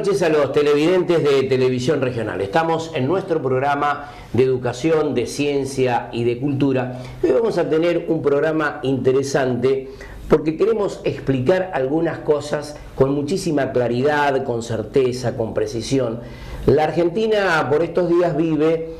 noches a los televidentes de Televisión Regional. Estamos en nuestro programa de educación, de ciencia y de cultura. Hoy vamos a tener un programa interesante porque queremos explicar algunas cosas con muchísima claridad, con certeza, con precisión. La Argentina por estos días vive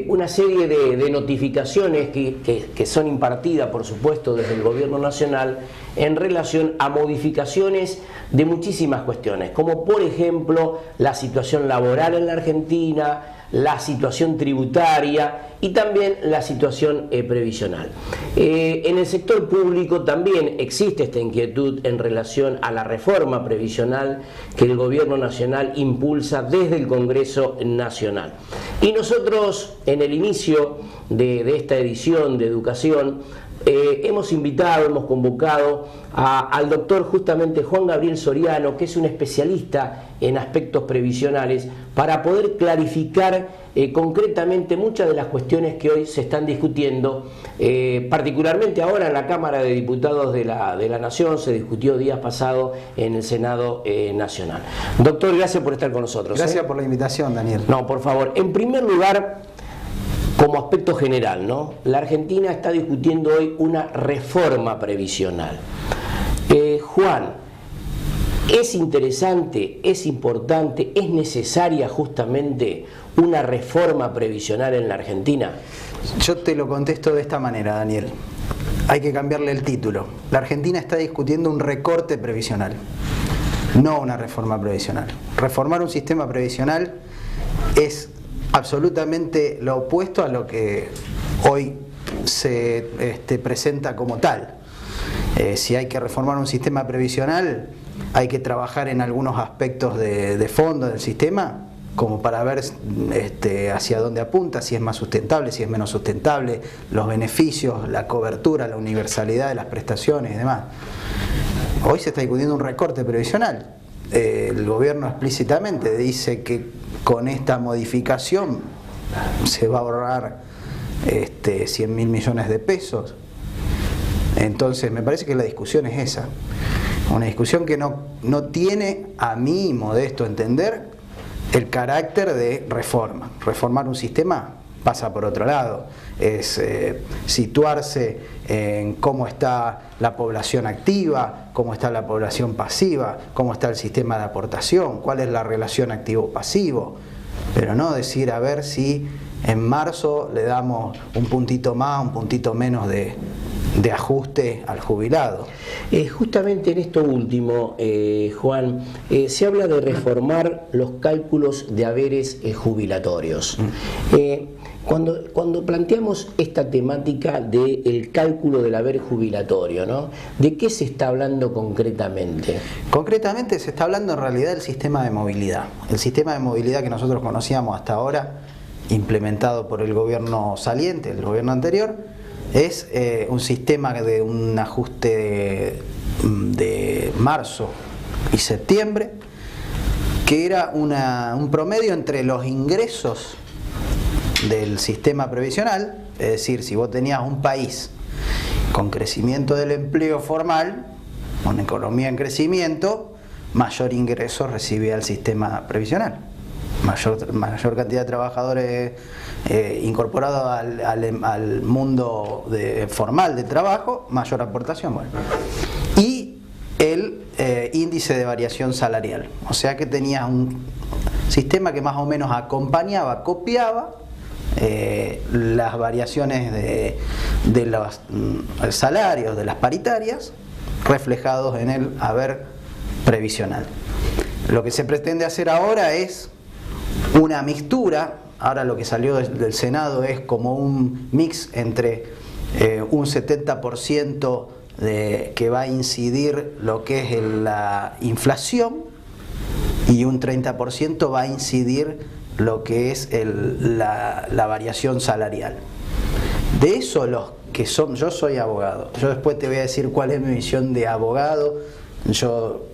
una serie de notificaciones que son impartidas, por supuesto, desde el Gobierno Nacional en relación a modificaciones de muchísimas cuestiones, como por ejemplo la situación laboral en la Argentina, la situación tributaria y también la situación previsional. En el sector público también existe esta inquietud en relación a la reforma previsional que el Gobierno Nacional impulsa desde el Congreso Nacional. Y nosotros, en el inicio de esta edición de educación, hemos invitado, hemos convocado al doctor justamente Juan Gabriel Soriano, que es un especialista en aspectos previsionales, para poder clarificar concretamente muchas de las cuestiones que hoy se están discutiendo, particularmente ahora en la Cámara de Diputados de la Nación. Se discutió días pasados en el Senado Nacional. Doctor, gracias por estar con nosotros. Gracias por la invitación, Daniel. No, por favor, en primer lugar, como aspecto general, ¿no? La Argentina está discutiendo hoy una reforma previsional. Juan, ¿es interesante, es importante, es necesaria justamente una reforma previsional en la Argentina? Yo te lo contesto de esta manera, Daniel. Hay que cambiarle el título. La Argentina está discutiendo un recorte previsional, no una reforma previsional. Reformar un sistema previsional es absolutamente lo opuesto a lo que hoy se presenta como tal. Si hay que reformar un sistema previsional, hay que trabajar en algunos aspectos de fondo del sistema, como para ver hacia dónde apunta, si es más sustentable, si es menos sustentable, los beneficios, la cobertura, la universalidad de las prestaciones y demás. Hoy se está discutiendo un recorte previsional. El gobierno explícitamente dice que con esta modificación se va a ahorrar 100.000 millones de pesos. Entonces me parece que la discusión es esa, una discusión que no tiene, a mi modesto entender, el carácter de reforma. Reformar un sistema pasa por otro lado, es situarse en cómo está la población activa, cómo está la población pasiva, cómo está el sistema de aportación, cuál es la relación activo-pasivo, pero no decir a ver si en marzo le damos un puntito más, un puntito menos de ajuste al jubilado. Justamente en esto último, Juan, se habla de reformar los cálculos de haberes jubilatorios. Cuando planteamos esta temática del cálculo del haber jubilatorio, ¿no? ¿De qué se está hablando concretamente? Concretamente se está hablando en realidad del sistema de movilidad. El sistema de movilidad que nosotros conocíamos hasta ahora, implementado por el gobierno saliente, el gobierno anterior, es un sistema de un ajuste de marzo y septiembre, que era un promedio entre los ingresos del sistema previsional, es decir, si vos tenías un país con crecimiento del empleo formal, con economía en crecimiento, mayor ingreso recibía el sistema previsional. Mayor cantidad de trabajadores incorporados al mundo formal de trabajo, mayor aportación. Bueno. Y el índice de variación salarial, o sea que tenías un sistema que más o menos acompañaba, copiaba las variaciones de los salarios de las paritarias reflejados en el haber previsional. Lo que se pretende hacer ahora es una mixtura. Ahora lo que salió del Senado es como un mix entre un 70% que va a incidir lo que es la inflación y un 30% va a incidir lo que es la variación salarial. De eso los que son, yo soy abogado, yo después te voy a decir cuál es mi visión de abogado. Yo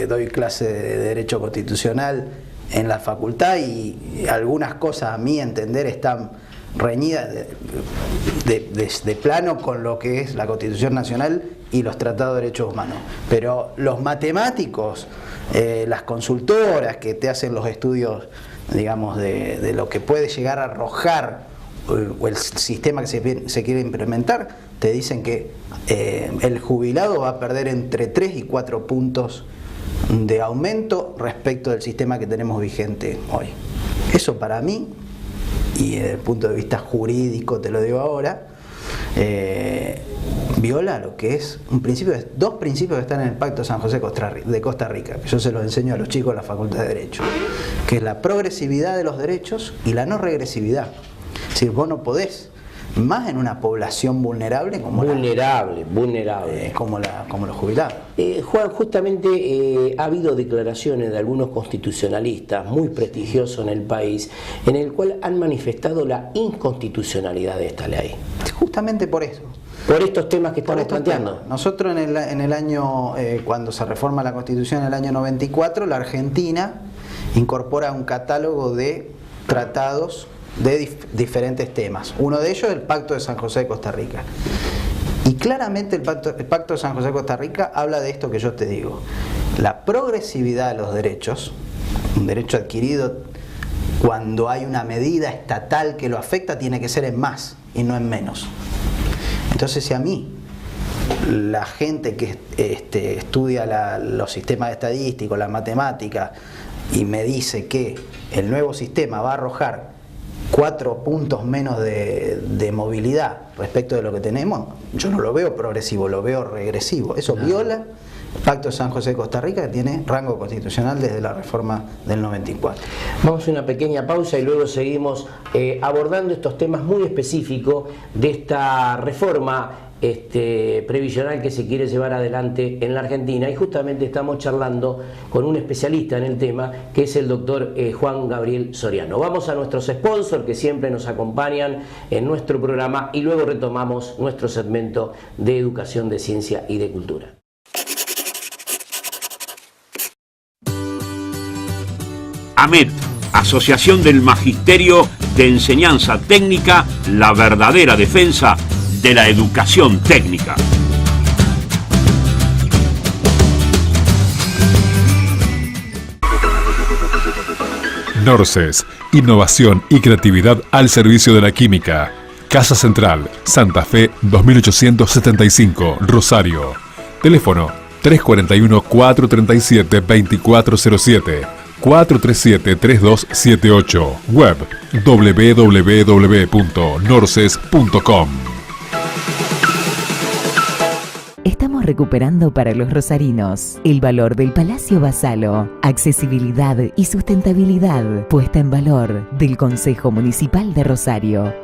doy clase de Derecho Constitucional en la facultad y algunas cosas a mi entender están reñida de plano con lo que es la Constitución Nacional y los tratados de derechos humanos. Pero los matemáticos, las consultoras que te hacen los estudios, digamos, de lo que puede llegar a arrojar o el sistema que se quiere implementar, te dicen que el jubilado va a perder entre 3 y 4 puntos de aumento respecto del sistema que tenemos vigente hoy. Eso para mí, y desde el punto de vista jurídico te lo digo ahora, viola lo que es dos principios que están en el Pacto de San José de Costa Rica, que yo se los enseño a los chicos en la Facultad de Derecho, que es la progresividad de los derechos y la no regresividad. Es decir, vos no podés, más en una población vulnerable como los jubilados. Juan, justamente ha habido declaraciones de algunos constitucionalistas muy prestigiosos en el país, en el cual han manifestado la inconstitucionalidad de esta ley. Justamente por eso. Por estos temas que estamos planteando. Temas. Nosotros en el año, cuando se reforma la Constitución en el año 94, la Argentina incorpora un catálogo de tratados de diferentes temas. Uno de ellos es el Pacto de San José de Costa Rica. Y claramente el Pacto de San José de Costa Rica habla de esto que yo te digo. La progresividad de los derechos, un derecho adquirido cuando hay una medida estatal que lo afecta, tiene que ser en más y no en menos. Entonces, si a mí, la gente que estudia los sistemas estadísticos, la matemática, y me dice que el nuevo sistema va a arrojar 4 puntos menos de movilidad respecto de lo que tenemos, yo no lo veo progresivo, lo veo regresivo. Eso viola el Pacto de San José de Costa Rica, que tiene rango constitucional desde la reforma del 94. Vamos a una pequeña pausa y luego seguimos abordando estos temas muy específicos de esta reforma previsional que se quiere llevar adelante en la Argentina, y justamente estamos charlando con un especialista en el tema, que es el doctor Juan Gabriel Soriano. Vamos a nuestros sponsors que siempre nos acompañan en nuestro programa y luego retomamos nuestro segmento de educación, de ciencia y de cultura. AMET, Asociación del Magisterio de Enseñanza Técnica, la verdadera defensa de la educación técnica. Norces, innovación y creatividad al servicio de la química. Casa Central, Santa Fe 2875, Rosario. Teléfono 341-437-2407, 437-3278. Web www.norces.com. Estamos recuperando para los rosarinos el valor del Palacio Basalo, accesibilidad y sustentabilidad puesta en valor del Consejo Municipal de Rosario.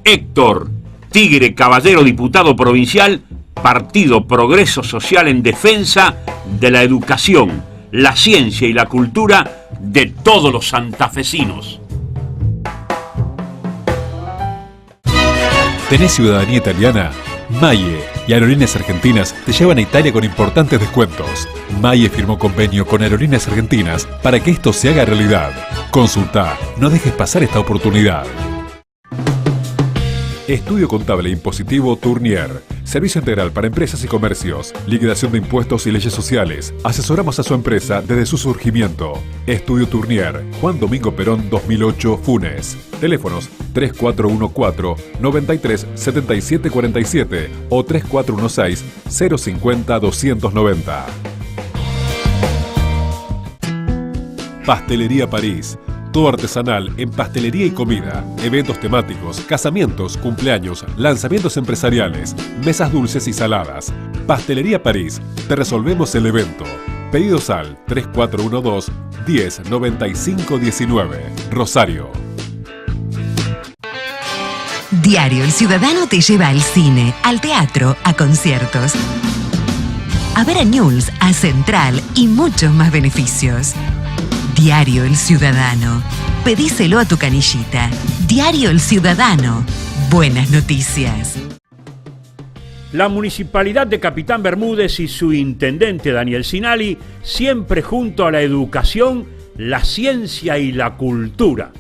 Héctor Tigre Caballero, diputado provincial, Partido Progreso Social, en defensa de la educación, la ciencia y la cultura de todos los santafesinos. ¿Tenés ciudadanía italiana? Maie y Aerolíneas Argentinas te llevan a Italia con importantes descuentos. Maie firmó convenio con Aerolíneas Argentinas para que esto se haga realidad. Consulta, no dejes pasar esta oportunidad. Estudio Contable e Impositivo Tournier. Servicio integral para empresas y comercios. Liquidación de impuestos y leyes sociales. Asesoramos a su empresa desde su surgimiento. Estudio Tournier. Juan Domingo Perón 2008, Funes. Teléfonos 3414-937747 o 3416-050-290. Pastelería París. Todo artesanal en pastelería y comida, eventos temáticos, casamientos, cumpleaños, lanzamientos empresariales, mesas dulces y saladas. Pastelería París, te resolvemos el evento. Pedidos al 3412-109519, Rosario. Diario El Ciudadano te lleva al cine, al teatro, a conciertos, a ver a News, a Central y muchos más beneficios. Diario El Ciudadano. Pedíselo a tu canillita. Diario El Ciudadano. Buenas noticias. La Municipalidad de Capitán Bermúdez y su intendente Daniel Sinali, siempre junto a la educación, la ciencia y la cultura.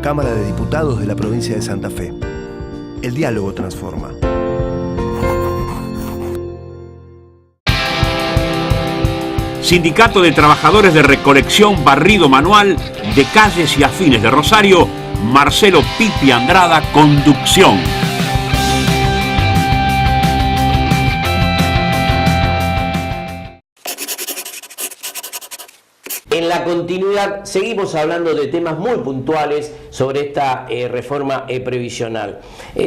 Cámara de Diputados de la provincia de Santa Fe. El diálogo transforma. Sindicato de Trabajadores de Recolección Barrido Manual de Calles y Afines de Rosario, Marcelo Pipi Andrada, conducción. En la continuidad seguimos hablando de temas muy puntuales sobre esta reforma previsional.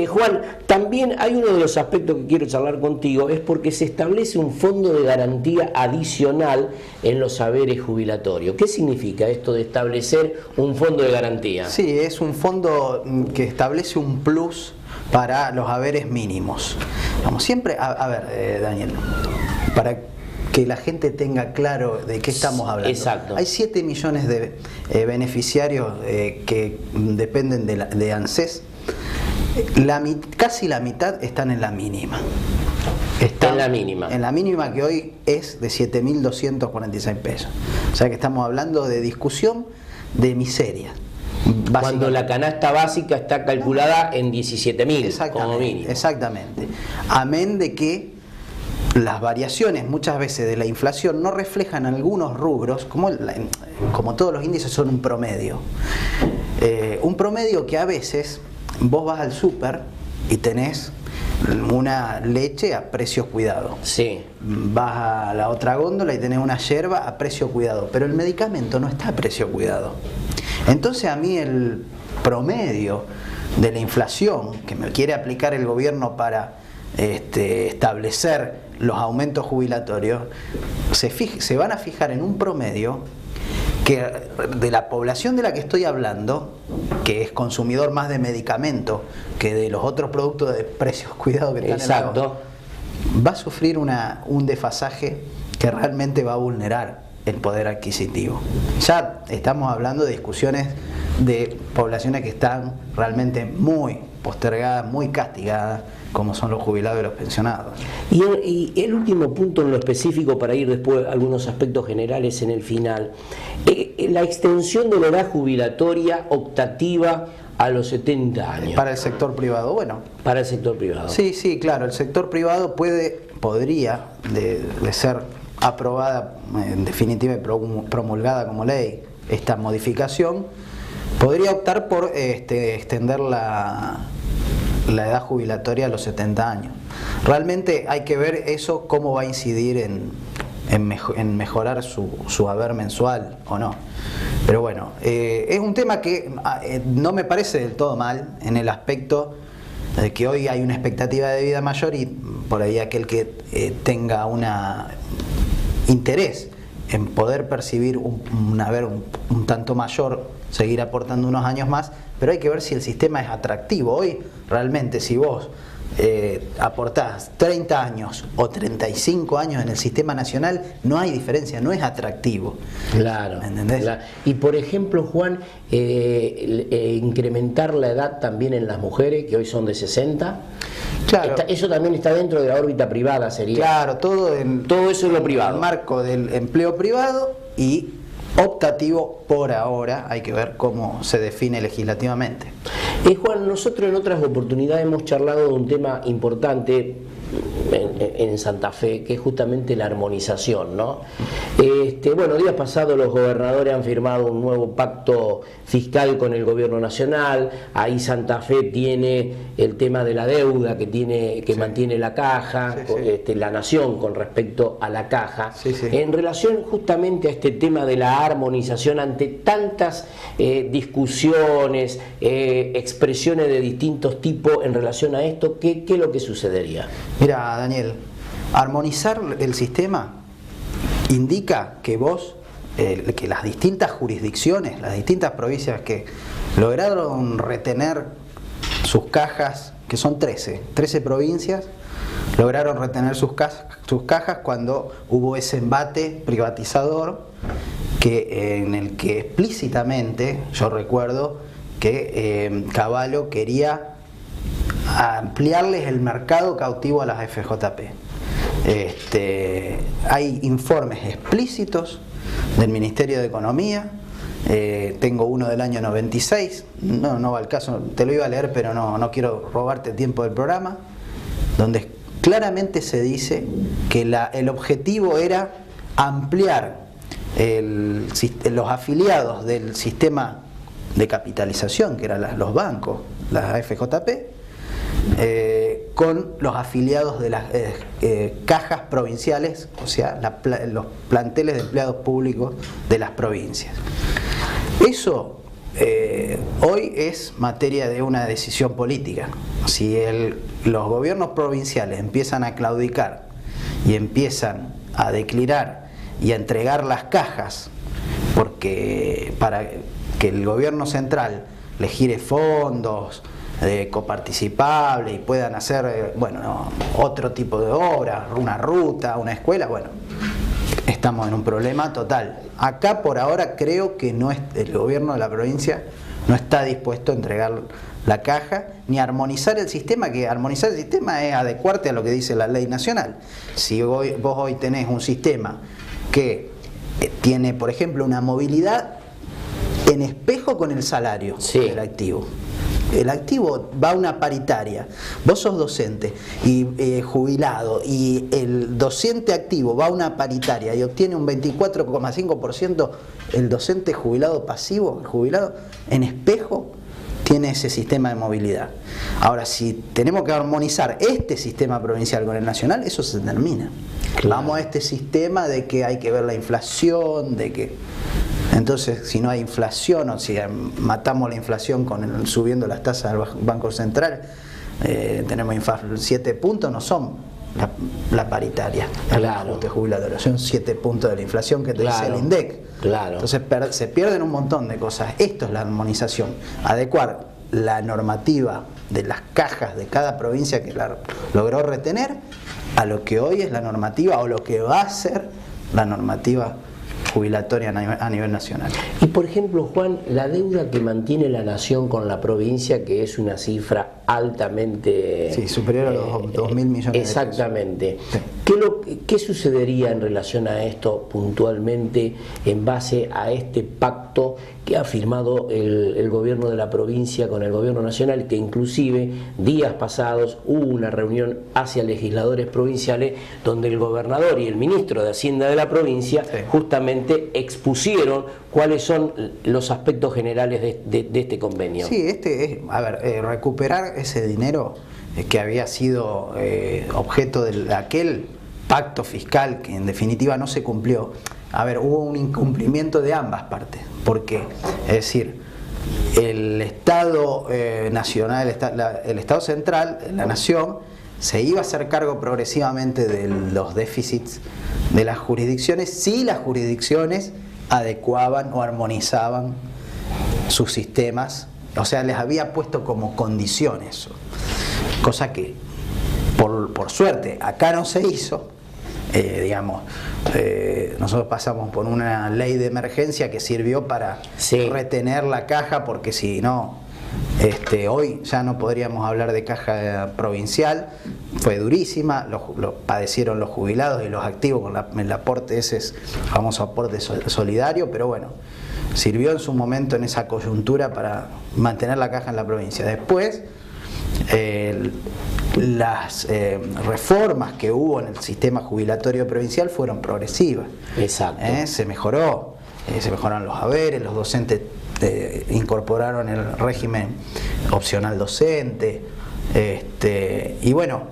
Juan, también hay uno de los aspectos que quiero charlar contigo, es porque se establece un fondo de garantía adicional en los saberes jubilatorios. ¿Qué significa esto de establecer un fondo de garantía? Sí, es un fondo que establece un plus para los haberes mínimos. Vamos, siempre, a ver, Daniel, para que la gente tenga claro de qué estamos hablando. Exacto. Hay 7 millones de beneficiarios que dependen de ANSES. Casi la mitad están en la mínima. Están en la mínima. En la mínima, que hoy es de 7.246 pesos. O sea que estamos hablando de discusión de miseria. Cuando la canasta básica está calculada en 17.000 como mínimo. Exactamente. Amén de que las variaciones muchas veces de la inflación no reflejan algunos rubros, como todos los índices son un promedio. Un promedio que a veces vos vas al súper y tenés una leche a precio cuidado. Sí. Vas a la otra góndola y tenés una yerba a precio cuidado, pero el medicamento no está a precio cuidado. Entonces a mí el promedio de la inflación que me quiere aplicar el gobierno para establecer los aumentos jubilatorios, se van a fijar en un promedio que de la población de la que estoy hablando, que es consumidor más de medicamento que de los otros productos de precios cuidados que están Exacto. en la, va a sufrir un desfasaje que realmente va a vulnerar el poder adquisitivo. Ya estamos hablando de discusiones de poblaciones que están realmente muy postergadas, muy castigadas, como son los jubilados y los pensionados. Y el último punto en lo específico, para ir después a algunos aspectos generales en el final, la extensión de la edad jubilatoria optativa a los 70 años. Para el sector privado, bueno. Para el sector privado. Sí, claro, el sector privado podría, de ser aprobada en definitiva y promulgada como ley esta modificación, podría optar por extender la edad jubilatoria a los 70 años. Realmente hay que ver eso cómo va a incidir en mejorar su haber mensual o no. Pero bueno, es un tema que no me parece del todo mal en el aspecto de que hoy hay una expectativa de vida mayor y por ahí aquel que tenga un interés en poder percibir un haber un tanto mayor, seguir aportando unos años más, pero hay que ver si el sistema es atractivo. Hoy realmente si vos aportás 30 años o 35 años en el sistema nacional, no hay diferencia, no es atractivo. Claro. ¿Me entendés? Claro. Y por ejemplo, Juan, incrementar la edad también en las mujeres, que hoy son de 60. Claro. Eso también está dentro de la órbita privada, sería. Claro, todo eso es lo privado. En el marco del empleo privado y optativo por ahora, hay que ver cómo se define legislativamente. Juan, nosotros en otras oportunidades hemos charlado de un tema importante en Santa Fe, que es justamente la armonización, ¿no? Bueno, días pasados los gobernadores han firmado un nuevo pacto fiscal con el gobierno nacional. Ahí Santa Fe tiene el tema de la deuda que mantiene la caja, la nación con respecto a la caja. En relación justamente a este tema de la armonización ante tantas discusiones, expresiones de distintos tipos en relación a esto, ¿qué es lo que sucedería? Mira, Daniel, armonizar el sistema indica que que las distintas jurisdicciones, las distintas provincias que lograron retener sus cajas, que son 13 provincias, lograron retener sus cajas cuando hubo ese embate privatizador en el que explícitamente, yo recuerdo que Cavallo quería ampliarles el mercado cautivo a las FJP. Hay informes explícitos del Ministerio de Economía Tengo uno del año 96, no va al caso, te lo iba a leer, pero no quiero robarte el tiempo del programa, donde claramente se dice que el objetivo era ampliar los afiliados del sistema de capitalización, que eran los bancos, las AFJP, con los afiliados de las cajas provinciales, o sea, los planteles de empleados públicos de las provincias. Eso hoy es materia de una decisión política. Si los gobiernos provinciales empiezan a claudicar y empiezan a declinar y a entregar las cajas para que el gobierno central les gire fondos coparticipables y puedan hacer otro tipo de obras, una ruta, una escuela, estamos en un problema total. Acá por ahora creo que el gobierno de la provincia no está dispuesto a entregar la caja ni a armonizar el sistema, que armonizar el sistema es adecuarte a lo que dice la ley nacional. Si vos hoy tenés un sistema que tiene, por ejemplo, una movilidad en espejo con el salario del activo. El activo va a una paritaria, vos sos docente y jubilado, y el docente activo va a una paritaria y obtiene un 24,5%, el docente jubilado pasivo, el jubilado en espejo, tiene ese sistema de movilidad. Ahora, si tenemos que armonizar este sistema provincial con el nacional, eso se termina. Claro. Vamos a este sistema de que hay que ver la inflación, entonces, si no hay inflación, o si matamos la inflación subiendo las tasas del Banco Central, tenemos 7 puntos, no son la paritaria, el ajuste jubilatorio, son 7 puntos de la inflación que te dice el INDEC. Claro. Entonces se pierden un montón de cosas. Esto es la armonización, adecuar la normativa de las cajas de cada provincia que la logró retener a lo que hoy es la normativa, o lo que va a ser la normativa jubilatoria a nivel nacional. Y por ejemplo, Juan, la deuda que mantiene la nación con la provincia, que es una cifra altamente... Sí, superior a los 2.000 millones exactamente. de pesos. Sí. ¿Qué sucedería en relación a esto puntualmente en base a este pacto que ha firmado el gobierno de la provincia con el gobierno nacional, que inclusive días pasados hubo una reunión hacia legisladores provinciales donde el gobernador y el ministro de Hacienda de la provincia justamente expusieron cuáles son los aspectos generales de este convenio? Sí, recuperar ese dinero que había sido objeto de aquel pacto fiscal que en definitiva no se cumplió. Hubo un incumplimiento de ambas partes, porque, es decir, el Estado nacional, el Estado central, la nación, se iba a hacer cargo progresivamente de los déficits de las jurisdicciones si las jurisdicciones adecuaban o armonizaban sus sistemas, o sea, les había puesto como condiciones, cosa que por suerte acá no se hizo. Nosotros pasamos por una ley de emergencia que sirvió para retener la caja, porque si no, hoy ya no podríamos hablar de caja provincial. Fue durísima, lo padecieron los jubilados y los activos con el aporte, ese famoso aporte solidario, pero bueno, sirvió en su momento en esa coyuntura para mantener la caja en la provincia. Después, las reformas que hubo en el sistema jubilatorio provincial fueron progresivas. Exacto. Se mejoraron los haberes, los docentes incorporaron el régimen opcional docente, y bueno,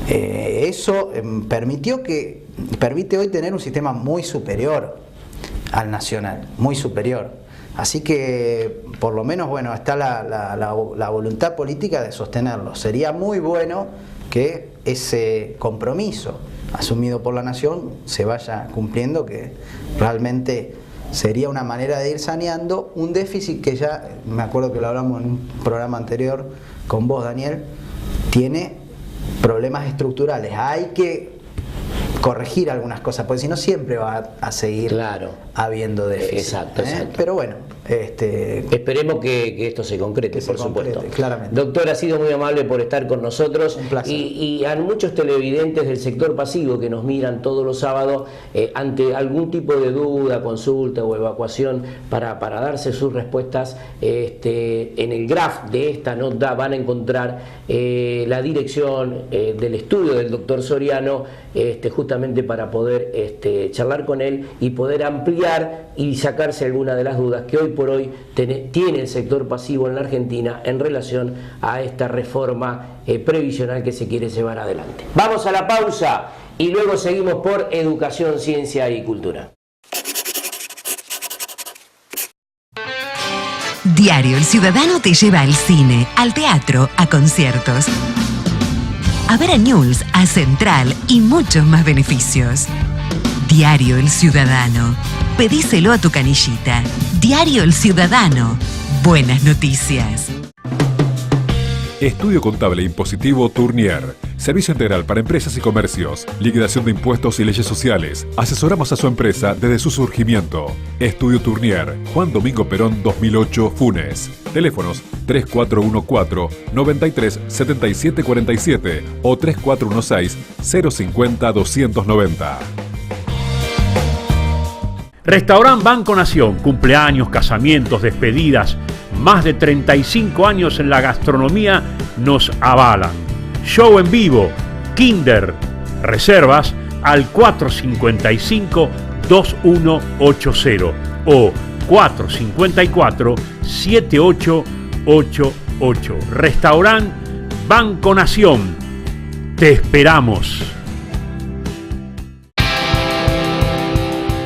eso permite hoy tener un sistema muy superior al nacional, muy superior. Así que, por lo menos, está la voluntad política de sostenerlo. Sería muy bueno que ese compromiso asumido por la nación se vaya cumpliendo, que realmente sería una manera de ir saneando un déficit que ya, me acuerdo que lo hablamos en un programa anterior con vos, Daniel, tiene problemas estructurales. Hay que corregir algunas cosas, porque si no siempre va a seguir habiendo déficit. Exacto. Pero bueno, Esperemos que esto se concrete, por supuesto. Claramente. Doctor, ha sido muy amable por estar con nosotros. Un placer. Y a muchos televidentes del sector pasivo que nos miran todos los sábados ante algún tipo de duda, consulta o evacuación para darse sus respuestas, en el graph de esta nota van a encontrar la dirección del estudio del doctor Soriano, justamente para poder charlar con él y poder ampliar y sacarse alguna de las dudas que hoy por hoy tiene el sector pasivo en la Argentina en relación a esta reforma previsional que se quiere llevar adelante. Vamos a la pausa y luego seguimos por Educación, Ciencia y Cultura. Diario El Ciudadano te lleva al cine, al teatro, a conciertos, a ver a News, a Central y muchos más beneficios. Diario El Ciudadano. Pedíselo a tu canillita. Diario El Ciudadano. Buenas noticias. Estudio Contable Impositivo Tournier. Servicio integral para empresas y comercios. Liquidación de impuestos y leyes sociales. Asesoramos a su empresa desde su surgimiento. Estudio Tournier. Juan Domingo Perón 2008, Funes. Teléfonos 3414-937747 o 3416-050-290. Restaurant Banco Nación, cumpleaños, casamientos, despedidas, más de 35 años en la gastronomía nos avalan. Show en vivo, Kinder, reservas al 455-2180 o 454-7888. Restaurant Banco Nación, te esperamos.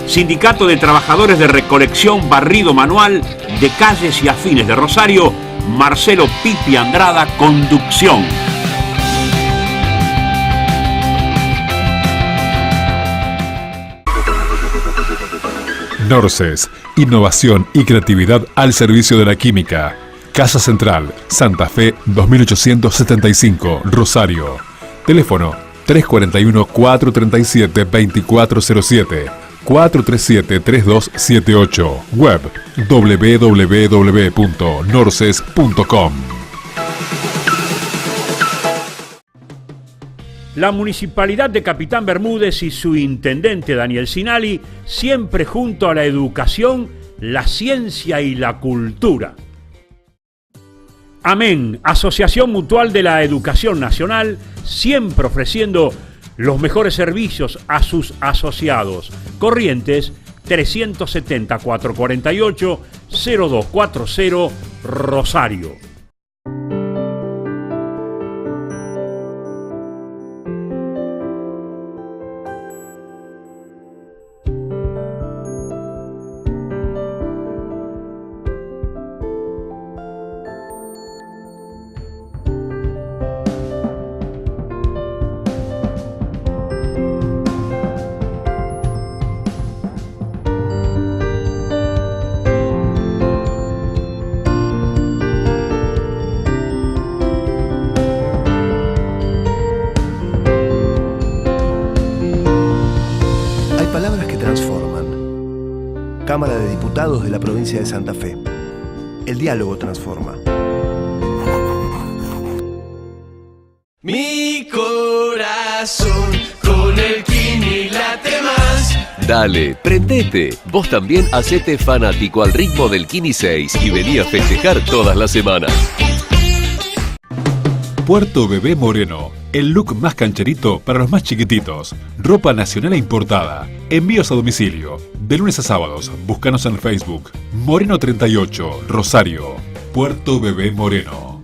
Sindicato de Trabajadores de Recolección Barrido Manual de Calles y Afines de Rosario, Marcelo Pipi Andrada, conducción. Norces, innovación y creatividad al servicio de la química. Casa Central, Santa Fe 2875, Rosario. Teléfono 341-437-2407. 437-3278. Web www.norces.com. La Municipalidad de Capitán Bermúdez y su intendente Daniel Sinali, siempre junto a la educación, la ciencia y la cultura. Amén, Asociación Mutual de la Educación Nacional, siempre ofreciendo los mejores servicios a sus asociados. Corrientes 370-448-0240, Rosario. Cámara de Diputados de la provincia de Santa Fe. El diálogo transforma. Mi corazón con el Kini late más. Dale, prendete. Vos también hacete fanático al ritmo del Kini 6 y vení a festejar todas las semanas. Puerto Bebé Moreno, el look más cancherito para los más chiquititos. Ropa nacional e importada. Envíos a domicilio. De lunes a sábados, búscanos en Facebook. Moreno 38, Rosario. Puerto Bebé Moreno.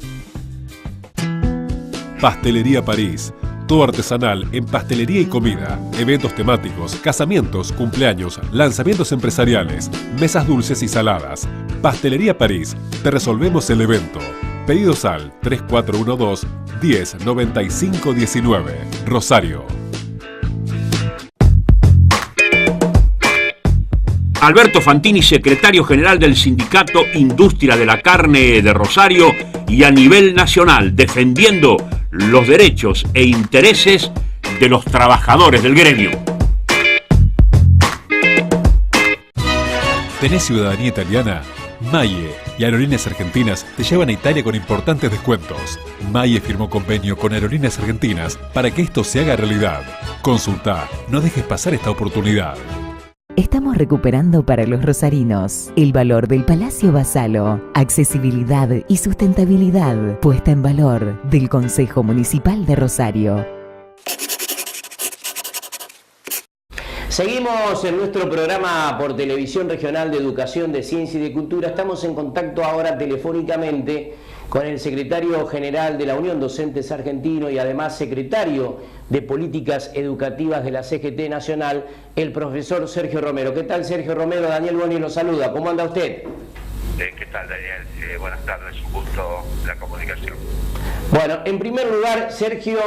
Pastelería París. Todo artesanal en pastelería y comida. Eventos temáticos, casamientos, cumpleaños, lanzamientos empresariales, mesas dulces y saladas. Pastelería París. Te resolvemos el evento. Pedidos al 3412-109519, Rosario. Alberto Fantini, secretario general del Sindicato Industria de la Carne de Rosario y a nivel nacional, defendiendo los derechos e intereses de los trabajadores del gremio. ¿Tenés ciudadanía italiana? Maye y Aerolíneas Argentinas te llevan a Italia con importantes descuentos. Maye firmó convenio con Aerolíneas Argentinas para que esto se haga realidad. Consulta, no dejes pasar esta oportunidad. Estamos recuperando para los rosarinos el valor del Palacio Basalo, accesibilidad y sustentabilidad puesta en valor del Consejo Municipal de Rosario. Seguimos en nuestro programa por Televisión Regional de Educación, de Ciencia y de Cultura. Estamos en contacto ahora telefónicamente con el secretario general de la Unión Docentes Argentino y además secretario de Políticas Educativas de la CGT Nacional, el profesor Sergio Romero. ¿Qué tal, Sergio Romero? Daniel Boni lo saluda. ¿Cómo anda usted? ¿Qué tal, Daniel? Buenas tardes, un gusto la comunicación. Bueno, en primer lugar, Sergio,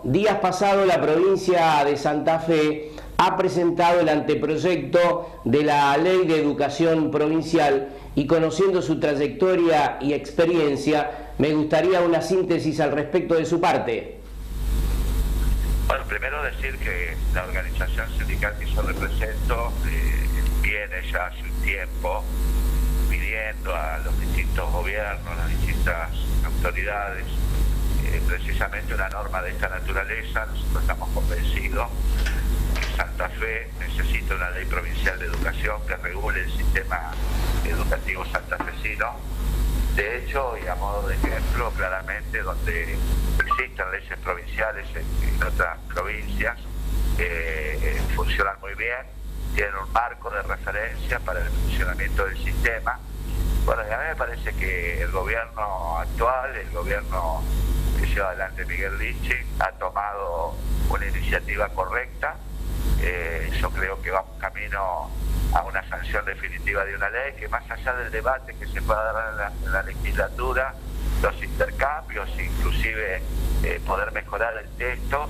días pasados la provincia de Santa Fe ha presentado el anteproyecto de la Ley de Educación Provincial y conociendo su trayectoria y experiencia, me gustaría una síntesis al respecto de su parte. Bueno, primero decir que la organización sindical que yo represento viene ya hace un tiempo pidiendo a los distintos gobiernos, a las distintas autoridades, precisamente una norma de esta naturaleza. Nosotros estamos convencidos que Santa Fe necesita una ley provincial de educación que regule el sistema educativo santafesino. De hecho, y a modo de ejemplo, claramente donde existen leyes provinciales en otras provincias, funcionan muy bien, tienen un marco de referencia para el funcionamiento del sistema. Bueno, y a mí me parece que el gobierno actual, el gobierno que lleva adelante Miguel Lichi, ha tomado una iniciativa correcta. Yo creo que vamos camino a una sanción definitiva de una ley que, más allá del debate que se pueda dar en la legislatura, los intercambios, inclusive poder mejorar el texto,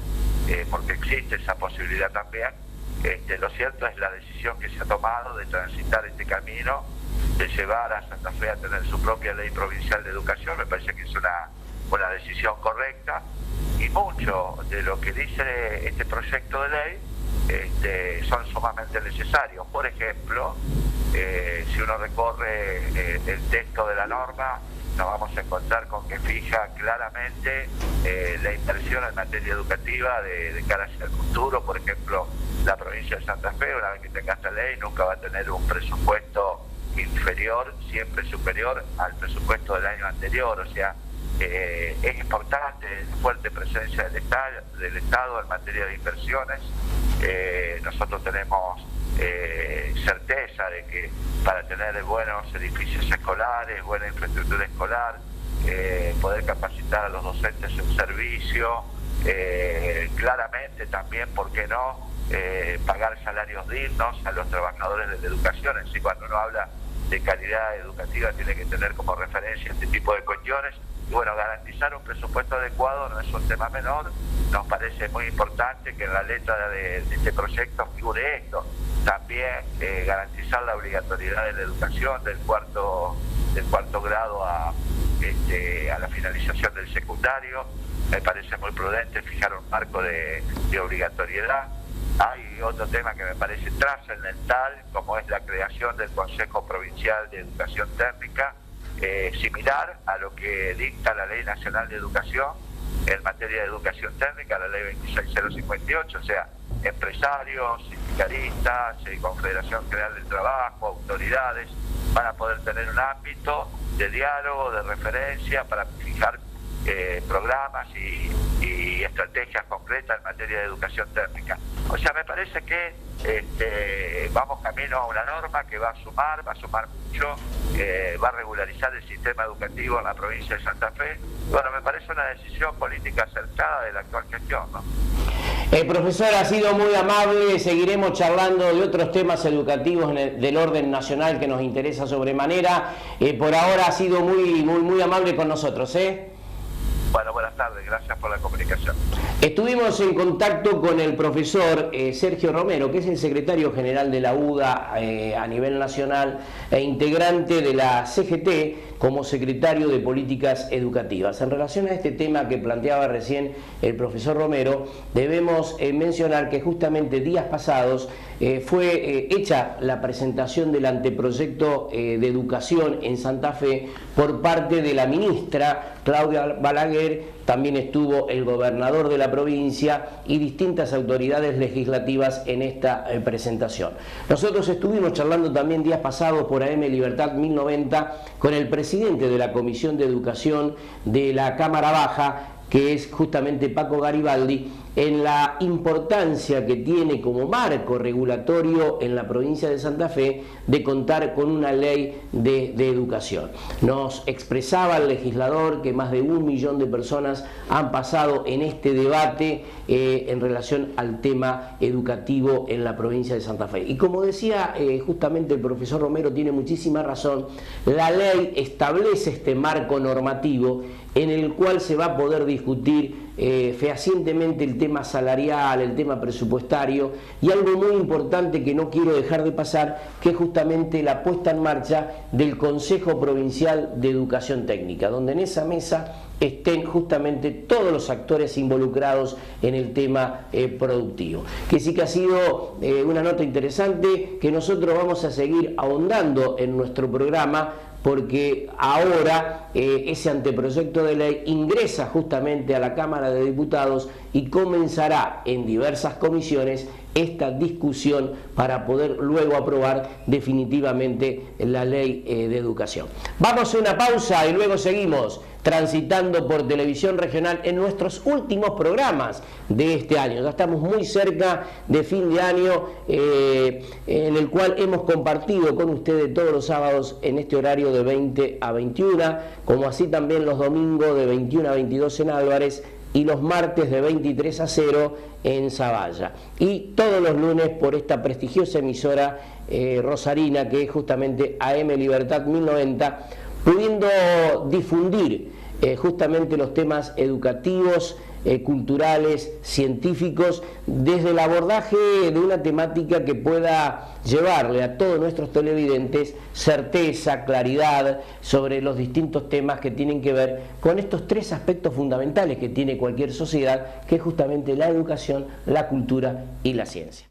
porque existe esa posibilidad también, lo cierto es la decisión que se ha tomado de transitar este camino, de llevar a Santa Fe a tener su propia ley provincial de educación. Me parece que es una decisión correcta, y mucho de lo que dice este proyecto de ley son sumamente necesarios. Por ejemplo, si uno recorre el texto de la norma, nos vamos a encontrar con que fija claramente la inversión en materia educativa de cara hacia el futuro. Por ejemplo, la provincia de Santa Fe, una vez que tenga esta ley, nunca va a tener un presupuesto inferior, siempre superior al presupuesto del año anterior. O sea, es importante la fuerte presencia del Estado en materia de inversiones. Nosotros tenemos certeza de que para tener buenos edificios escolares, buena infraestructura escolar, poder capacitar a los docentes en servicio, claramente también, ¿por qué no?, pagar salarios dignos a los trabajadores de la educación. Así, cuando uno habla de calidad educativa, tiene que tener como referencia este tipo de cuestiones. Y bueno, garantizar un presupuesto adecuado no es un tema menor. Nos parece muy importante que en la letra de este proyecto figure esto. También garantizar la obligatoriedad de la educación del cuarto grado a la finalización del secundario. Me parece muy prudente fijar un marco de obligatoriedad. Hay otro tema que me parece trascendental, como es la creación del Consejo Provincial de Educación Técnica, similar a lo que dicta la Ley Nacional de Educación en materia de educación técnica, la Ley 26058, o sea, empresarios, sindicalistas, Confederación General del Trabajo, autoridades, van a poder tener un ámbito de diálogo, de referencia para fijar programas y estrategias concretas en materia de educación técnica. O sea, me parece que vamos camino a una norma que va a sumar mucho, va a regularizar el sistema educativo en la provincia de Santa Fe. Bueno, me parece una decisión política acertada de la actual gestión, ¿no? Profesor, ha sido muy amable. Seguiremos charlando de otros temas educativos del orden nacional que nos interesa sobremanera. Por ahora ha sido muy amable con nosotros, ¿eh? Bueno, buenas tardes, gracias por la comunicación. Estuvimos en contacto con el profesor Sergio Romero, que es el secretario general de la UDA a nivel nacional e integrante de la CGT como secretario de Políticas Educativas. En relación a este tema que planteaba recién el profesor Romero, debemos mencionar que justamente días pasados fue hecha la presentación del anteproyecto de educación en Santa Fe por parte de la ministra Claudia Balaguer. También estuvo el gobernador de la provincia y distintas autoridades legislativas en esta presentación. Nosotros estuvimos charlando también días pasados por AM Libertad 1090 con el presidente de la Comisión de Educación de la Cámara Baja, que es justamente Paco Garibaldi, en la importancia que tiene como marco regulatorio en la provincia de Santa Fe de contar con una ley de educación. Nos expresaba el legislador que más de 1 millón de personas han pasado en este debate en relación al tema educativo en la provincia de Santa Fe. Y como decía justamente el profesor Romero, tiene muchísima razón, la ley establece este marco normativo en el cual se va a poder discutir fehacientemente el tema salarial, el tema presupuestario y algo muy importante que no quiero dejar de pasar, que es justamente la puesta en marcha del Consejo Provincial de Educación Técnica, donde en esa mesa estén justamente todos los actores involucrados en el tema productivo. Que sí que ha sido una nota interesante que nosotros vamos a seguir ahondando en nuestro programa, porque ahora ese anteproyecto de ley ingresa justamente a la Cámara de Diputados y comenzará en diversas comisiones esta discusión para poder luego aprobar definitivamente la ley de educación. Vamos a una pausa y luego seguimos transitando por Televisión Regional en nuestros últimos programas de este año. Ya estamos muy cerca de fin de año, en el cual hemos compartido con ustedes todos los sábados en este horario de 20 a 21, como así también los domingos de 21 a 22 en Álvarez y los martes de 23 a 0 en Zavalla. Y todos los lunes por esta prestigiosa emisora rosarina, que es justamente AM Libertad 1090, pudiendo difundir justamente los temas educativos, culturales, científicos, desde el abordaje de una temática que pueda llevarle a todos nuestros televidentes certeza, claridad sobre los distintos temas que tienen que ver con estos 3 aspectos fundamentales que tiene cualquier sociedad, que es justamente la educación, la cultura y la ciencia.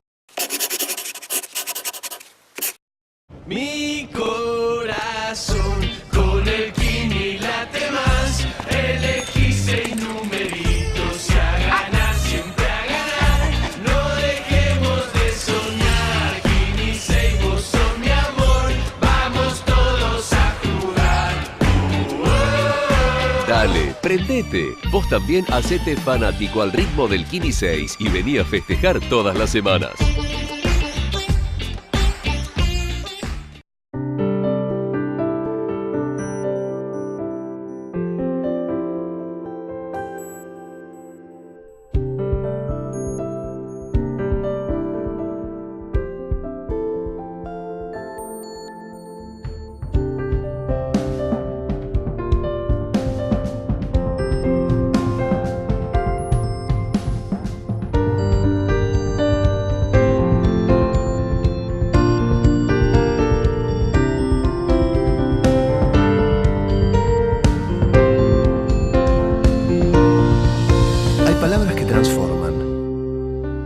Mi corazón con el Kini late más, elegí 6 numeritos y a ganar, siempre a ganar, no dejemos de soñar, Kini 6 vos sos mi amor, vamos todos a jugar. Dale, prendete. Vos también hacete fanático al ritmo del Kini 6 y vení a festejar todas las semanas.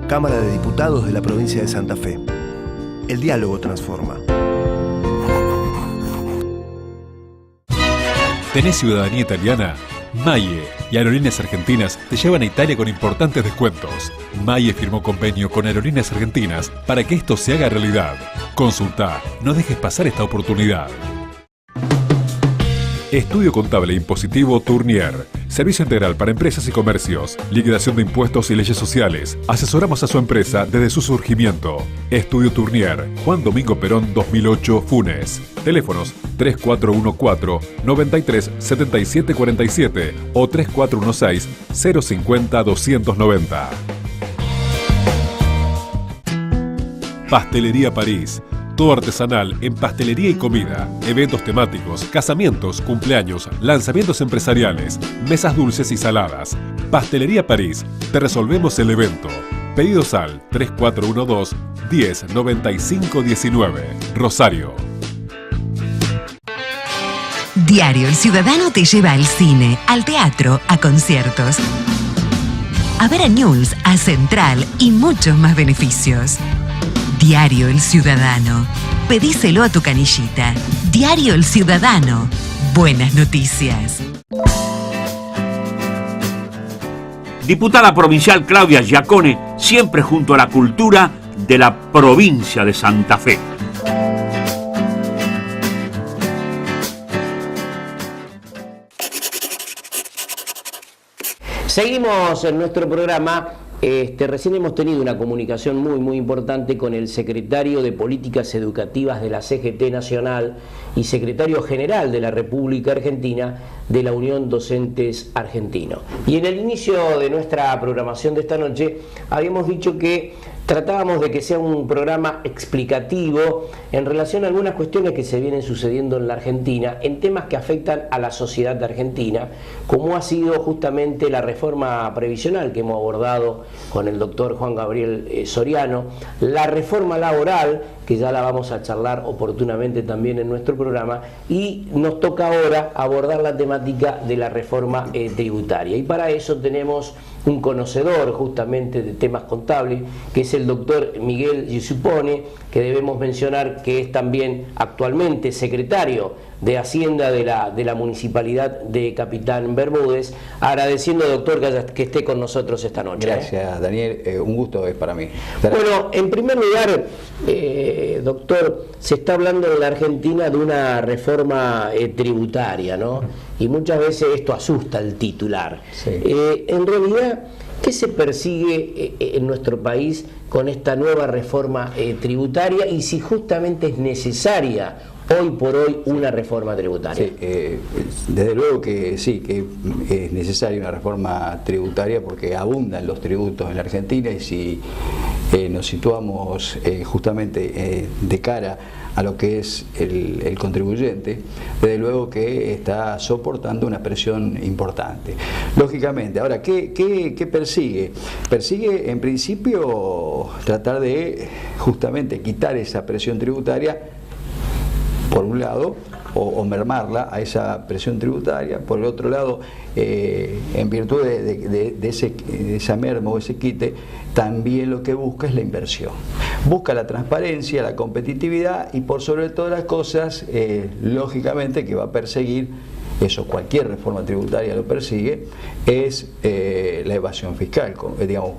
Cámara de Diputados de la provincia de Santa Fe. El diálogo transforma. ¿Tenés ciudadanía italiana? Maie y Aerolíneas Argentinas te llevan a Italia con importantes descuentos. Maie firmó convenio con Aerolíneas Argentinas para que esto se haga realidad. Consulta, no dejes pasar esta oportunidad. Estudio Contable e Impositivo Tournier. Servicio integral para empresas y comercios. Liquidación de impuestos y leyes sociales. Asesoramos a su empresa desde su surgimiento. Estudio Tournier. Juan Domingo Perón 2008, Funes. Teléfonos 3414-937747 o 3416-050-290. Pastelería París. todo artesanal en pastelería y comida, eventos temáticos, casamientos, cumpleaños, lanzamientos empresariales, mesas dulces y saladas. Pastelería París, te resolvemos el evento. Pedidos al 3412 10 95 19, Rosario. Diario El Ciudadano te lleva al cine, al teatro, a conciertos, a ver a News, a Central y muchos más beneficios. Diario El Ciudadano. Pedíselo a tu canillita. Diario El Ciudadano. Buenas noticias. Diputada provincial Claudia Giacone, siempre junto a la cultura de la provincia de Santa Fe. Seguimos en nuestro programa. Recién hemos tenido una comunicación muy importante con el secretario de Políticas Educativas de la CGT Nacional y secretario general de la República Argentina de la Unión Docentes Argentinos. Y en el inicio de nuestra programación de esta noche habíamos dicho que tratábamos de que sea un programa explicativo en relación a algunas cuestiones que se vienen sucediendo en la Argentina, en temas que afectan a la sociedad de Argentina, como ha sido justamente la reforma previsional que hemos abordado con el doctor Juan Gabriel Soriano, la reforma laboral, que ya la vamos a charlar oportunamente también en nuestro programa, y nos toca ahora abordar la temática de la reforma tributaria. Y para eso tenemos un conocedor justamente de temas contables, que es el doctor Miguel Giussupone, que debemos mencionar que es también actualmente secretario de Hacienda de la Municipalidad de Capitán Bermúdez. Agradeciendo, doctor, que esté con nosotros esta noche. Gracias, Daniel. Un gusto es para mí. Bueno, en primer lugar, doctor, se está hablando en la Argentina de una reforma tributaria, ¿no? Y muchas veces esto asusta al titular. Sí. En realidad, ¿qué se persigue en nuestro país con esta nueva reforma tributaria y si justamente es necesaria hoy por hoy una reforma tributaria? Sí, desde luego que sí, que es necesaria una reforma tributaria porque abundan los tributos en la Argentina y si nos situamos justamente de cara a lo que es el contribuyente, desde luego que está soportando una presión importante. Lógicamente, ahora, ¿qué persigue? Persigue, en principio, tratar de justamente quitar esa presión tributaria, por un lado, o mermarla a esa presión tributaria. Por el otro lado, en virtud de esa merma o ese quite, también lo que busca es la inversión. Busca la transparencia, la competitividad y por sobre todas las cosas, lógicamente que va a perseguir, eso cualquier reforma tributaria lo persigue, es la evasión fiscal, digamos,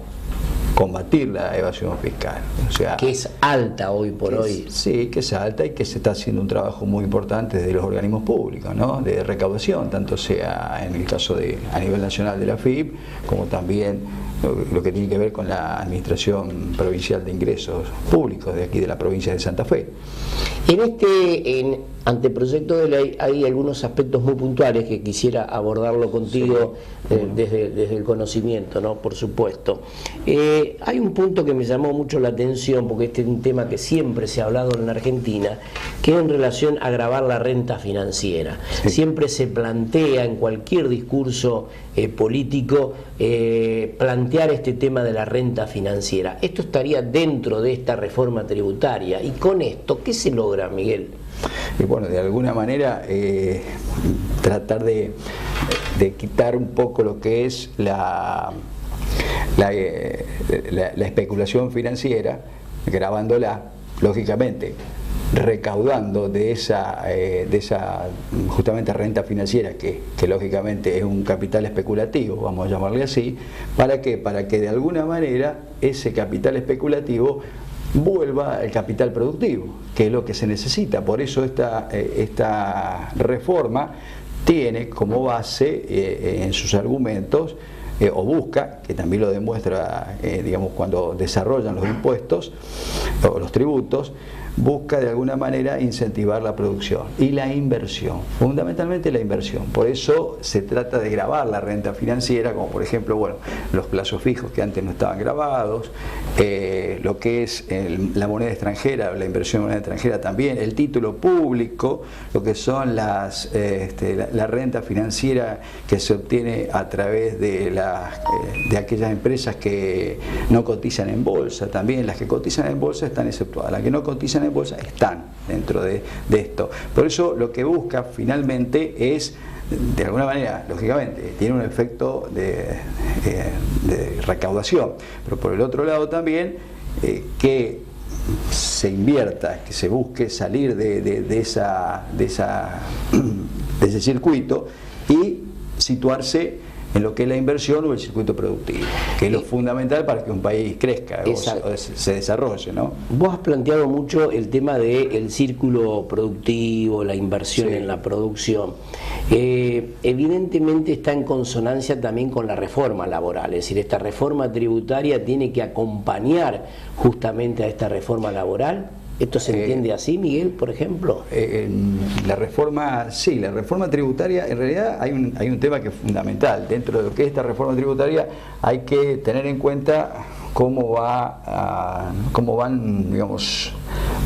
combatir la evasión fiscal. O sea, que es alta hoy por hoy. Sí, que es alta y que se está haciendo un trabajo muy importante de los organismos públicos, ¿no? De recaudación, tanto sea en el caso a nivel nacional de la FIP, como también lo que tiene que ver con la Administración Provincial de Ingresos Públicos de aquí de la provincia de Santa Fe. En este anteproyecto de ley hay algunos aspectos muy puntuales que quisiera abordarlo contigo, sí, desde el conocimiento, ¿no? Por supuesto. Hay un punto que me llamó mucho la atención, porque este es un tema que siempre se ha hablado en la Argentina, que es en relación a gravar la renta financiera. Sí. Siempre se plantea en cualquier discurso político plantear este tema de la renta financiera. Esto estaría dentro de esta reforma tributaria, y con esto, ¿qué se logra, Miguel? Y bueno, de alguna manera tratar de quitar un poco lo que es la especulación financiera, grabándola, lógicamente recaudando de esa justamente renta financiera que lógicamente es un capital especulativo, vamos a llamarle así. ¿Para qué? Para que de alguna manera ese capital especulativo vuelva al capital productivo, que es lo que se necesita. Por eso esta reforma tiene como base en sus argumentos, o busca, que también lo demuestra digamos, cuando desarrollan los impuestos o los tributos, busca de alguna manera incentivar la producción y la inversión, fundamentalmente la inversión. Por eso se trata de gravar la renta financiera, como por ejemplo, bueno, los plazos fijos que antes no estaban grabados, lo que es la moneda extranjera, la inversión en moneda extranjera también, el título público, lo que son la renta financiera que se obtiene a través de aquellas empresas que no cotizan en bolsa. También las que cotizan en bolsa están exceptuadas, las que no cotizan en bolsa están dentro de esto. Por eso lo que busca finalmente es, de alguna manera, lógicamente, tiene un efecto de recaudación, pero por el otro lado también que se invierta, que se busque salir de ese circuito y situarse en lo que es la inversión o el circuito productivo, que es lo fundamental para que un país crezca o se desarrolle, ¿no? Vos has planteado mucho el tema del círculo productivo, la inversión en la producción. Evidentemente está en consonancia también con la reforma laboral, es decir, esta reforma tributaria tiene que acompañar justamente a esta reforma laboral. ¿Esto se entiende así, Miguel, por ejemplo? La reforma tributaria, en realidad hay un tema que es fundamental. Dentro de lo que es esta reforma tributaria hay que tener en cuenta cómo van, digamos,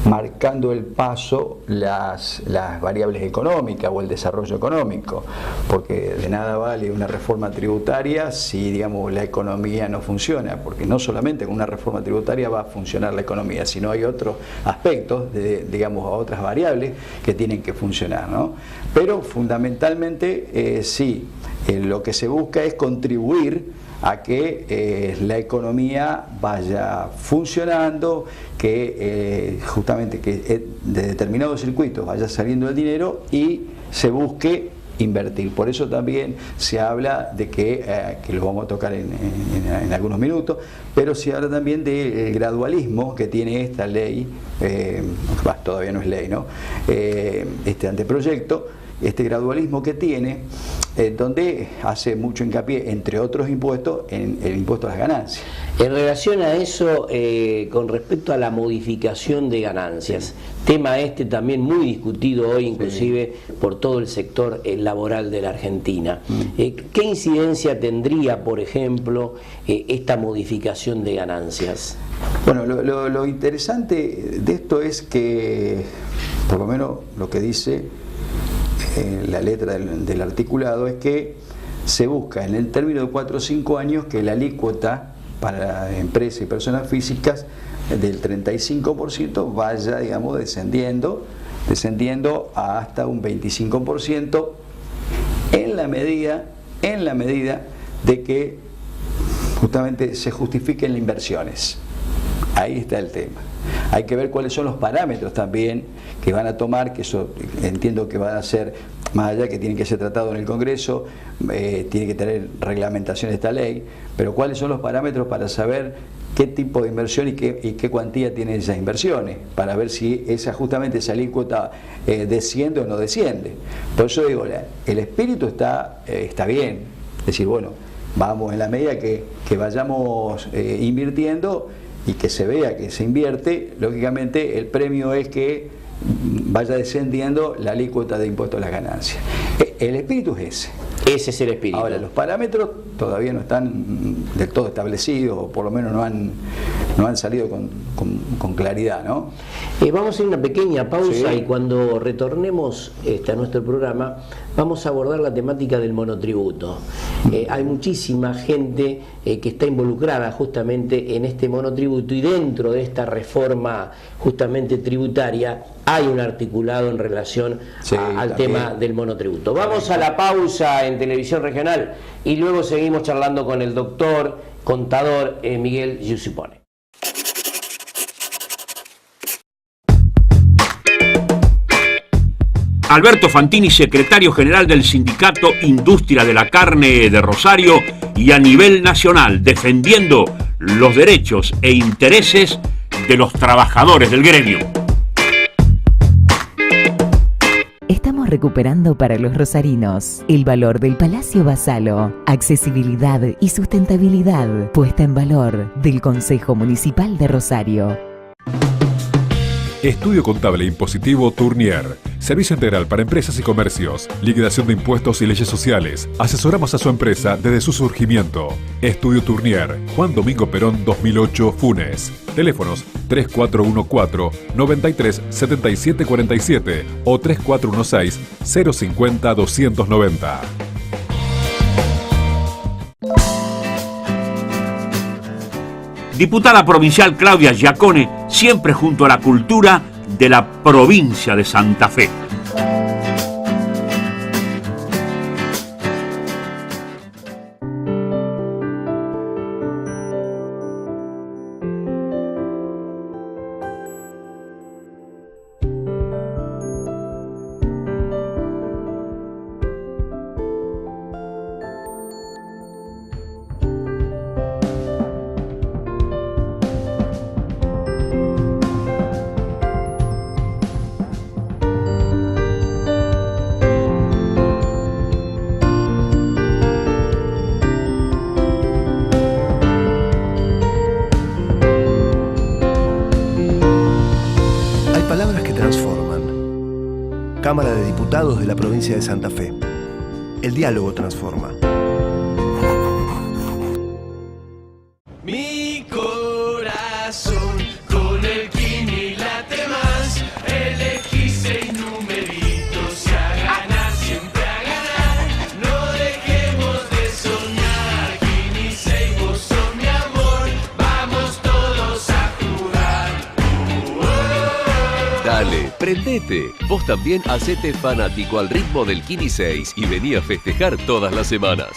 marcando el paso las variables económicas o el desarrollo económico, porque de nada vale una reforma tributaria si, digamos, la economía no funciona, porque no solamente con una reforma tributaria va a funcionar la economía, sino hay otros aspectos, digamos, otras variables que tienen que funcionar, ¿no? Pero fundamentalmente lo que se busca es contribuir a que la economía vaya funcionando, que justamente que de determinados circuitos vaya saliendo el dinero y se busque invertir. Por eso también se habla de que lo vamos a tocar en algunos minutos, pero se habla también del gradualismo que tiene esta ley, todavía no es ley, ¿no? Este anteproyecto, este gradualismo que tiene, donde hace mucho hincapié, entre otros impuestos, en el impuesto a las ganancias. En relación a eso, con respecto a la modificación de ganancias, tema también muy discutido hoy, inclusive por todo el sector laboral de la Argentina. ¿Qué incidencia tendría, por ejemplo, esta modificación de ganancias? Bueno, lo interesante de esto es que, por lo menos lo que dice la letra del articulado, es que se busca en el término de 4 o 5 años que la alícuota para empresas y personas físicas del 35% vaya, digamos, descendiendo hasta un 25% en la medida de que justamente se justifiquen las inversiones. Ahí está el tema. Hay que ver cuáles son los parámetros también que van a tomar, que eso entiendo que van a ser, más allá que tiene que ser tratado en el Congreso, tiene que tener reglamentación esta ley, pero cuáles son los parámetros para saber qué tipo de inversión y qué cuantía tienen esas inversiones, para ver si justamente esa alícuota desciende o no desciende. Por eso digo, el espíritu está bien, es decir, bueno, vamos en la medida que vayamos invirtiendo y que se vea que se invierte, lógicamente el premio es que vaya descendiendo la alícuota de impuesto a las ganancias. El espíritu es ese. Ese es el espíritu. Ahora, los parámetros todavía no están del todo establecidos, o por lo menos no han salido con claridad, ¿no? Vamos a hacer una pequeña pausa y cuando retornemos a nuestro programa vamos a abordar la temática del monotributo. Hay muchísima gente que está involucrada justamente en este monotributo, y dentro de esta reforma justamente tributaria hay un articulado en relación al tema del monotributo. Vamos a la pausa en Televisión Regional y luego seguimos charlando con el doctor contador Miguel Giussipone. Alberto Fantini, secretario general del Sindicato Industria de la Carne de Rosario, y a nivel nacional defendiendo los derechos e intereses de los trabajadores del gremio. Estamos recuperando para los rosarinos el valor del Palacio Basalo, accesibilidad y sustentabilidad puesta en valor del Consejo Municipal de Rosario. Estudio Contable e Impositivo Tournier. Servicio integral para empresas y comercios. Liquidación de impuestos y leyes sociales. Asesoramos a su empresa desde su surgimiento. Estudio Tournier. Juan Domingo Perón 2008, Funes. Teléfonos 3414-937747 o 3416-050-290. Diputada provincial Claudia Giacone, siempre junto a la cultura de la provincia de Santa Fe. Cámara de Diputados de la provincia de Santa Fe. El diálogo transforma. Mi corazón con el Kini late más. Elegí 6 numeritos y a ganar, siempre a ganar. No dejemos de soñar. Kini 6, vos sos mi amor. Vamos todos a jugar. Dale, prendete. Vos también hacete fanático al ritmo del Kini 6 y vení a festejar todas las semanas.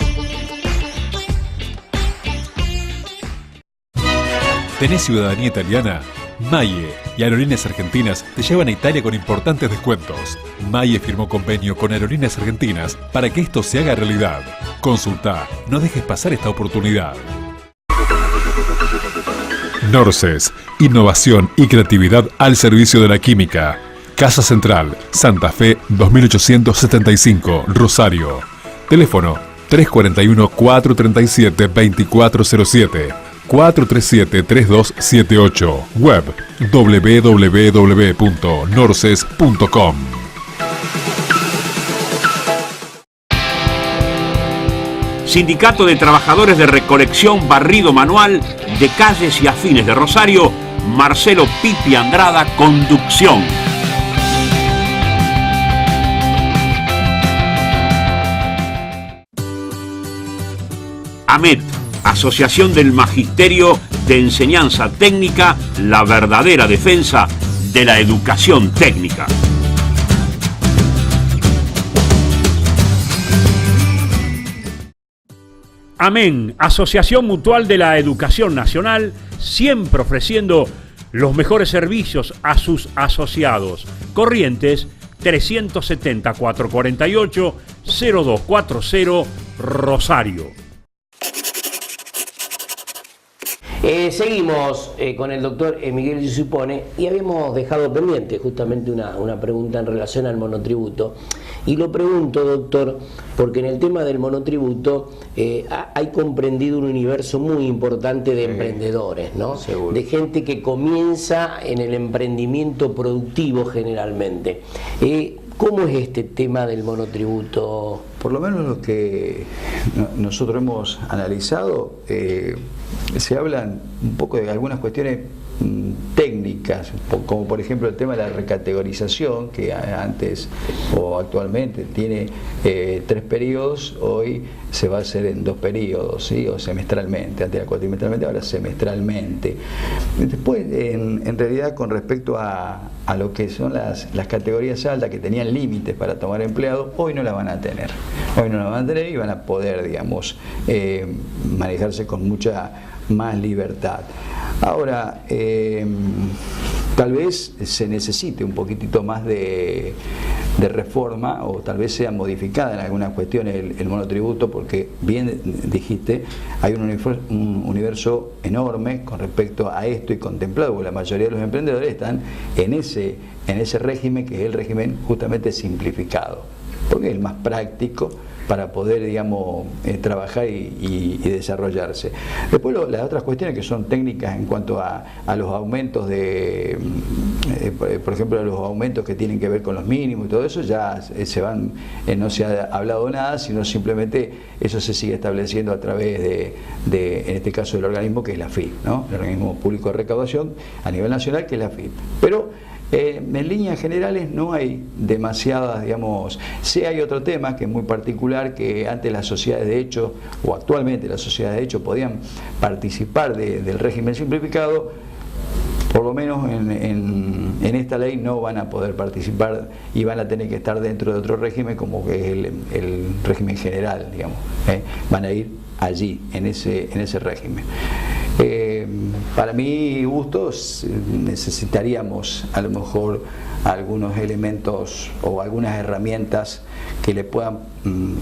¿Tenés ciudadanía italiana? Maie y Aerolíneas Argentinas te llevan a Italia con importantes descuentos. Maie firmó convenio con Aerolíneas Argentinas para que esto se haga realidad. Consulta, no dejes pasar esta oportunidad. Norces, innovación y creatividad al servicio de la química. Casa Central, Santa Fe 2875, Rosario. Teléfono 341-437-2407, 437-3278. Web www.norces.com. Sindicato de Trabajadores de Recolección Barrido Manual de Calles y Afines de Rosario, Marcelo Pipi Andrada, conducción. AMET, Asociación del Magisterio de Enseñanza Técnica, la verdadera defensa de la educación técnica. Amén, Asociación Mutual de la Educación Nacional, siempre ofreciendo los mejores servicios a sus asociados. Corrientes 370-448-0240, Rosario. Seguimos con el doctor Miguel Giussipone y habíamos dejado pendiente justamente una pregunta en relación al monotributo. Y lo pregunto, doctor, porque en el tema del monotributo hay comprendido un universo muy importante de emprendedores, ¿no? Seguro. De gente que comienza en el emprendimiento productivo generalmente. ¿Cómo es este tema del monotributo? Por lo menos lo que nosotros hemos analizado, se hablan un poco de algunas cuestiones técnicas, como por ejemplo el tema de la recategorización, que antes o actualmente tiene 3 periodos, hoy se va a hacer en 2 periodos, ¿sí? O semestralmente, antes era cuatrimestralmente, ahora semestralmente. Después, en realidad, con respecto a lo que son las categorías altas que tenían límites para tomar empleados, hoy no la van a tener. Hoy no la van a tener y van a poder, digamos, manejarse con mucha más libertad. Ahora, tal vez se necesite un poquitito más de reforma, o tal vez sea modificada en algunas cuestiones el monotributo, porque bien dijiste, hay un universo enorme con respecto a esto y contemplado, porque la mayoría de los emprendedores están en ese régimen, que es el régimen justamente simplificado. porque es el más práctico para poder, digamos, trabajar y desarrollarse. Después las otras cuestiones que son técnicas en cuanto a los aumentos de, por ejemplo, los aumentos que tienen que ver con los mínimos y todo eso, ya se van, no se ha hablado nada, sino simplemente eso se sigue estableciendo a través de en este caso, del organismo que es la AFIP, ¿no? El organismo público de recaudación a nivel nacional, que es la AFIP. Pero en líneas generales no hay demasiadas, digamos, sí hay otro tema que es muy particular, que antes las sociedades de hecho, o actualmente las sociedades de hecho, podían participar del régimen simplificado. Por lo menos en esta ley no van a poder participar y van a tener que estar dentro de otro régimen, como que es el régimen general, digamos, van a ir allí, en ese régimen. Para mi gusto necesitaríamos a lo mejor algunos elementos o algunas herramientas que le puedan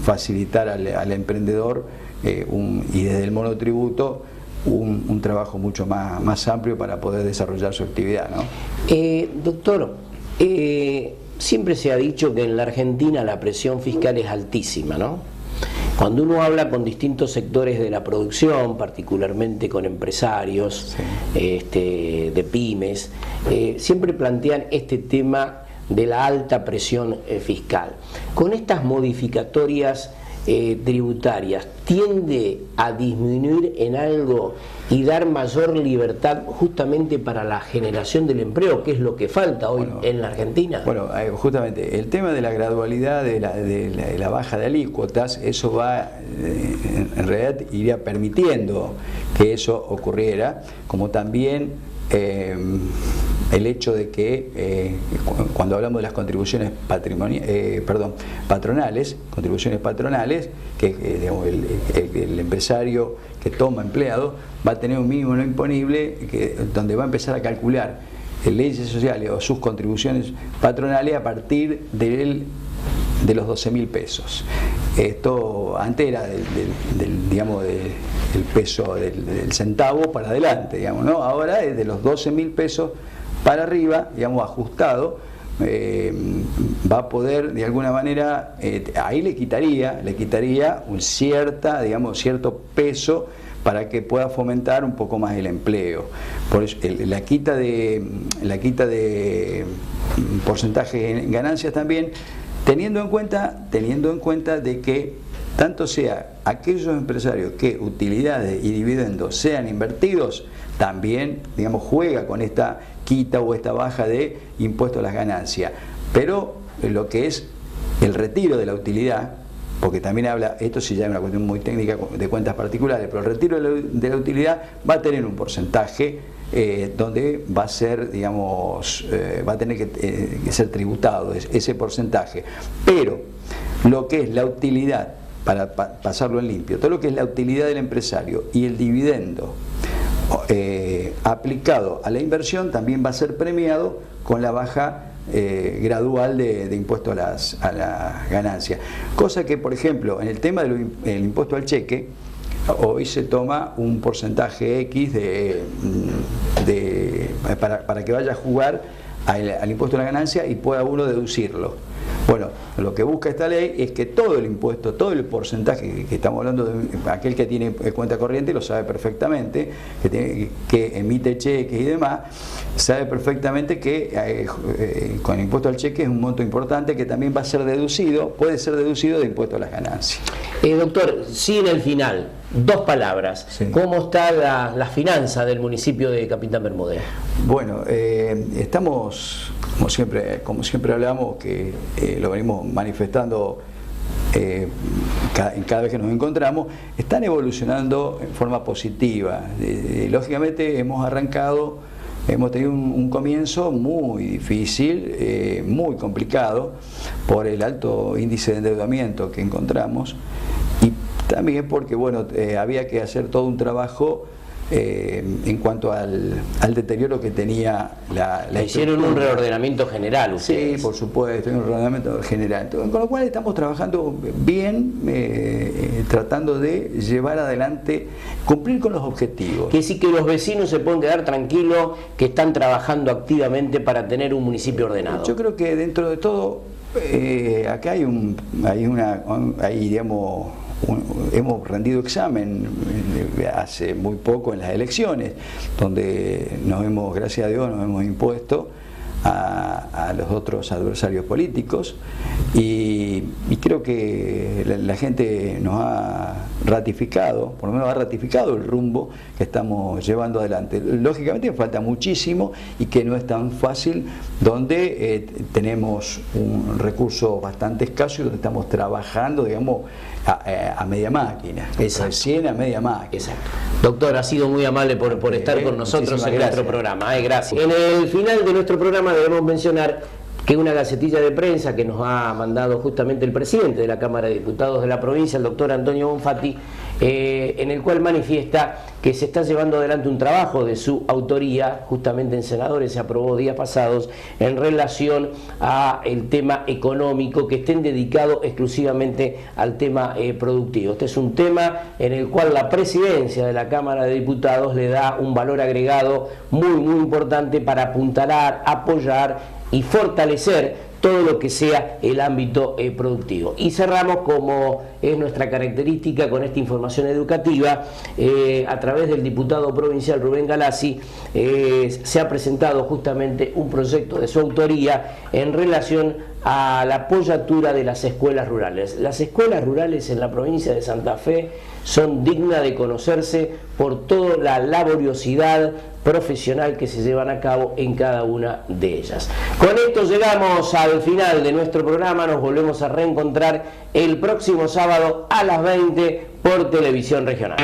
facilitar al emprendedor y desde el monotributo un trabajo mucho más amplio para poder desarrollar su actividad, ¿no? Doctor, siempre se ha dicho que en la Argentina la presión fiscal es altísima, ¿no? Cuando uno habla con distintos sectores de la producción, particularmente con empresarios, de pymes, siempre plantean este tema de la alta presión fiscal. Con estas modificatorias tributarias, ¿tiende a disminuir en algo y dar mayor libertad justamente para la generación del empleo, que es lo que falta hoy en la Argentina? Bueno, justamente el tema de la gradualidad de la baja de alícuotas, eso va, en realidad iría permitiendo que eso ocurriera, como también el hecho de que cuando hablamos de las contribuciones patronales, que digamos, el empresario que toma empleado va a tener un mínimo no imponible donde va a empezar a calcular leyes sociales o sus contribuciones patronales a partir de los 12.000 pesos. Esto antes era digamos, del peso del centavo para adelante, digamos, ¿no? Ahora es de los 12.000 pesos para arriba, digamos, ajustado. Va a poder de alguna manera, ahí le quitaría un cierto peso para que pueda fomentar un poco más el empleo. Por eso, la quita de porcentaje en ganancias también, teniendo en cuenta de que tanto sea aquellos empresarios que utilidades y dividendos sean invertidos, también, digamos, juega con esta quita o esta baja de impuesto a las ganancias. Pero lo que es el retiro de la utilidad, porque también habla, esto sí ya es una cuestión muy técnica de cuentas particulares, pero el retiro de la utilidad va a tener un porcentaje donde va a ser, digamos, va a tener que ser tributado ese porcentaje. Pero lo que es la utilidad, para pasarlo en limpio, todo lo que es la utilidad del empresario y el dividendo aplicado a la inversión también va a ser premiado con la baja gradual de impuesto a las ganancias. Cosa que, por ejemplo, en el tema del impuesto al cheque, hoy se toma un porcentaje X para que vaya a jugar al impuesto a la ganancia y pueda uno deducirlo. Bueno, lo que busca esta ley es que todo el impuesto, todo el porcentaje que estamos hablando de aquel que tiene cuenta corriente lo sabe perfectamente, que emite cheques y demás, sabe perfectamente que con el impuesto al cheque es un monto importante que también va a ser deducido, puede ser deducido de impuesto a las ganancias. Doctor, sí, en el final, 2 palabras. Sí. ¿Cómo está la finanza del municipio de Capitán Bermúdez? Bueno, estamos, como siempre hablamos, que lo venimos manifestando cada vez que nos encontramos, están evolucionando en forma positiva. Lógicamente hemos tenido un comienzo muy difícil, muy complicado, por el alto índice de endeudamiento que encontramos, y también porque, bueno, había que hacer todo un trabajo en cuanto al deterioro que tenía la hicieron un reordenamiento general ustedes. Sí, por supuesto, un reordenamiento general. Entonces, con lo cual estamos trabajando bien, tratando de llevar adelante, cumplir con los objetivos. Que sí, que los vecinos se pueden quedar tranquilos, que están trabajando activamente para tener un municipio ordenado. Yo creo que dentro de todo acá hemos rendido examen hace muy poco en las elecciones, donde gracias a Dios, nos hemos impuesto a los otros adversarios políticos y creo que la gente nos ha ratificado, por lo menos ha ratificado el rumbo que estamos llevando adelante. Lógicamente falta muchísimo y que no es tan fácil, donde tenemos un recurso bastante escaso y donde estamos trabajando, digamos, a media máquina. Exacto. Recién a media máquina. Exacto. Doctor, ha sido muy amable por estar con nosotros en nuestro programa. Gracias. En el final de nuestro programa debemos mencionar que una gacetilla de prensa que nos ha mandado justamente el presidente de la Cámara de Diputados de la provincia, el doctor Antonio Bonfatti, en el cual manifiesta que se está llevando adelante un trabajo de su autoría, justamente en senadores se aprobó días pasados, en relación a el tema económico, que estén dedicados exclusivamente al tema productivo. Este es un tema en el cual la presidencia de la Cámara de Diputados le da un valor agregado muy importante para apuntalar, apoyar y fortalecer todo lo que sea el ámbito productivo. Y cerramos, como es nuestra característica, con esta información educativa. A través del diputado provincial Rubén Galassi se ha presentado justamente un proyecto de su autoría en relación a la apoyatura de las escuelas rurales. Las escuelas rurales en la provincia de Santa Fe son dignas de conocerse por toda la laboriosidad profesional que se llevan a cabo en cada una de ellas. Con esto llegamos al final de nuestro programa. Nos volvemos a reencontrar el próximo sábado a las 20 por Televisión Regional.